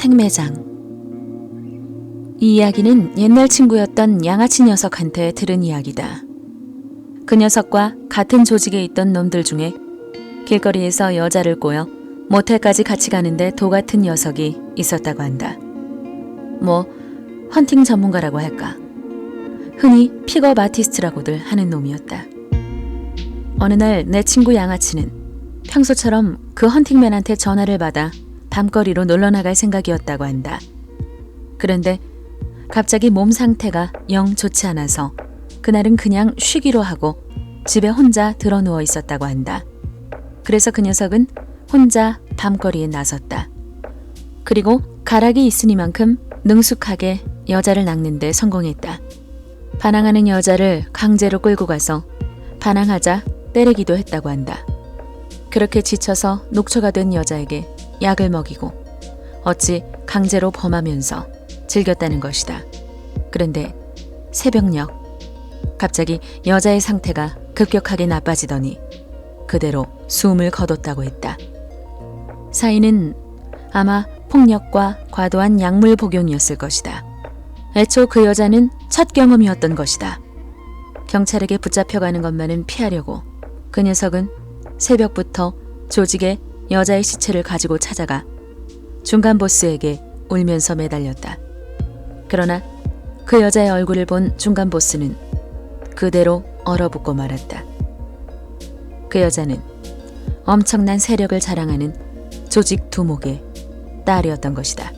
생매장. 이 이야기는 옛날 친구였던 양아치 녀석한테 들은 이야기다. 그 녀석과 같은 조직에 있던 놈들 중에 길거리에서 여자를 꼬여 모텔까지 같이 가는데 도 같은 녀석이 있었다고 한다. 뭐 헌팅 전문가라고 할까. 흔히 픽업 아티스트라고들 하는 놈이었다. 어느 날 내 친구 양아치는 평소처럼 그 헌팅맨한테 전화를 받아 밤거리로 놀러 나갈 생각이었다고 한다. 그런데 갑자기 몸 상태가 영 좋지 않아서 그날은 그냥 쉬기로 하고 집에 혼자 드러누워 있었다고 한다. 그래서 그 녀석은 혼자 밤거리에 나섰다. 그리고 가락이 있으니만큼 능숙하게 여자를 낚는데 성공했다. 반항하는 여자를 강제로 끌고 가서 반항하자 때리기도 했다고 한다. 그렇게 지쳐서 녹초가 된 여자에게 약을 먹이고 어찌 강제로 범하면서 즐겼다는 것이다. 그런데 새벽녘 갑자기 여자의 상태가 급격하게 나빠지더니 그대로 숨을 거뒀다고 했다. 사인은 아마 폭력과 과도한 약물 복용이었을 것이다. 애초 그 여자는 첫 경험이었던 것이다. 경찰에게 붙잡혀가는 것만은 피하려고 그 녀석은 새벽부터 조직에 여자의 시체를 가지고 찾아가 중간 보스에게 울면서 매달렸다. 그러나 그 여자의 얼굴을 본 중간 보스는 그대로 얼어붙고 말았다. 그 여자는 엄청난 세력을 자랑하는 조직 두목의 딸이었던 것이다.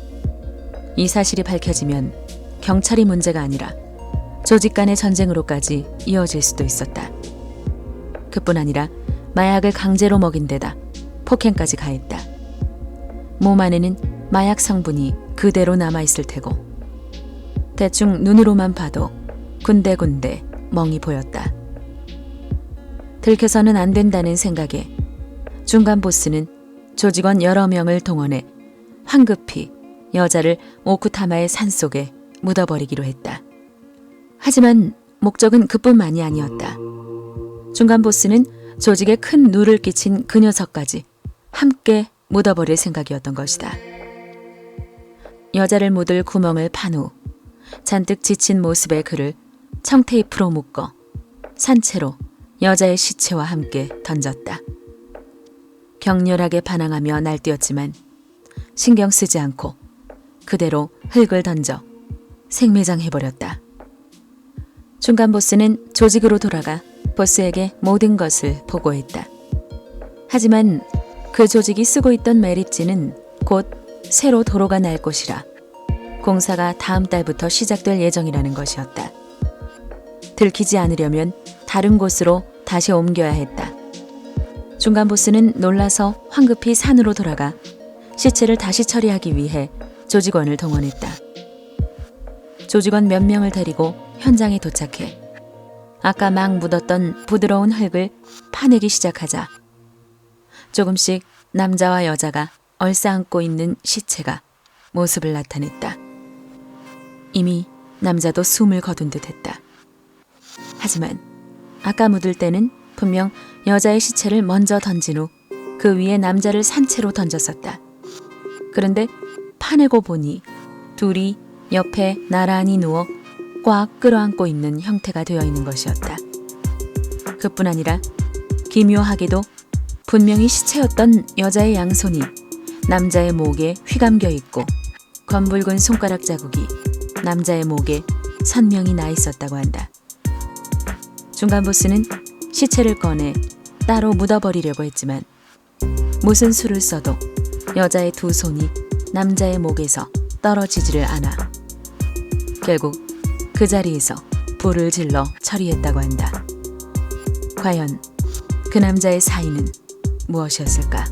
이 사실이 밝혀지면 경찰이 문제가 아니라 조직 간의 전쟁으로까지 이어질 수도 있었다. 그뿐 아니라 마약을 강제로 먹인 데다 폭행까지 가했다. 몸 안에는 마약 성분이 그대로 남아있을 테고 대충 눈으로만 봐도 군데군데 멍이 보였다. 들켜서는 안 된다는 생각에 중간 보스는 조직원 여러 명을 동원해 황급히 여자를 오쿠타마의 산속에 묻어버리기로 했다. 하지만 목적은 그뿐만이 아니었다. 중간 보스는 조직에 큰 누를 끼친 그 녀석까지 함께 묻어버릴 생각이었던 것이다. 여자를 묻을 구멍을 판 후 잔뜩 지친 모습의 그를 청테이프로 묶어 산채로 여자의 시체와 함께 던졌다. 격렬하게 반항하며 날뛰었지만 신경 쓰지 않고 그대로 흙을 던져 생매장해버렸다. 중간 보스는 조직으로 돌아가 보스에게 모든 것을 보고했다. 하지만 그 조직이 쓰고 있던 매립지는 곧 새로 도로가 날 곳이라 공사가 다음 달부터 시작될 예정이라는 것이었다. 들키지 않으려면 다른 곳으로 다시 옮겨야 했다. 중간 보스는 놀라서 황급히 산으로 돌아가 시체를 다시 처리하기 위해 조직원을 동원했다. 조직원 몇 명을 데리고 현장에 도착해 아까 막 묻었던 부드러운 흙을 파내기 시작하자 조금씩 남자와 여자가 얼싸안고 있는 시체가 모습을 나타냈다. 이미 남자도 숨을 거둔 듯 했다. 하지만 아까 묻을 때는 분명 여자의 시체를 먼저 던진 후 그 위에 남자를 산채로 던졌었다. 그런데 파내고 보니 둘이 옆에 나란히 누워 꽉 끌어안고 있는 형태가 되어 있는 것이었다. 그뿐 아니라 기묘하게도 분명히 시체였던 여자의 양손이 남자의 목에 휘감겨 있고 검붉은 손가락 자국이 남자의 목에 선명히 나 있었다고 한다. 중간 보스는 시체를 꺼내 따로 묻어버리려고 했지만 무슨 수를 써도 여자의 두 손이 남자의 목에서 떨어지지를 않아 결국 그 자리에서 불을 질러 처리했다고 한다. 과연 그 남자의 사인은 무엇이었을까?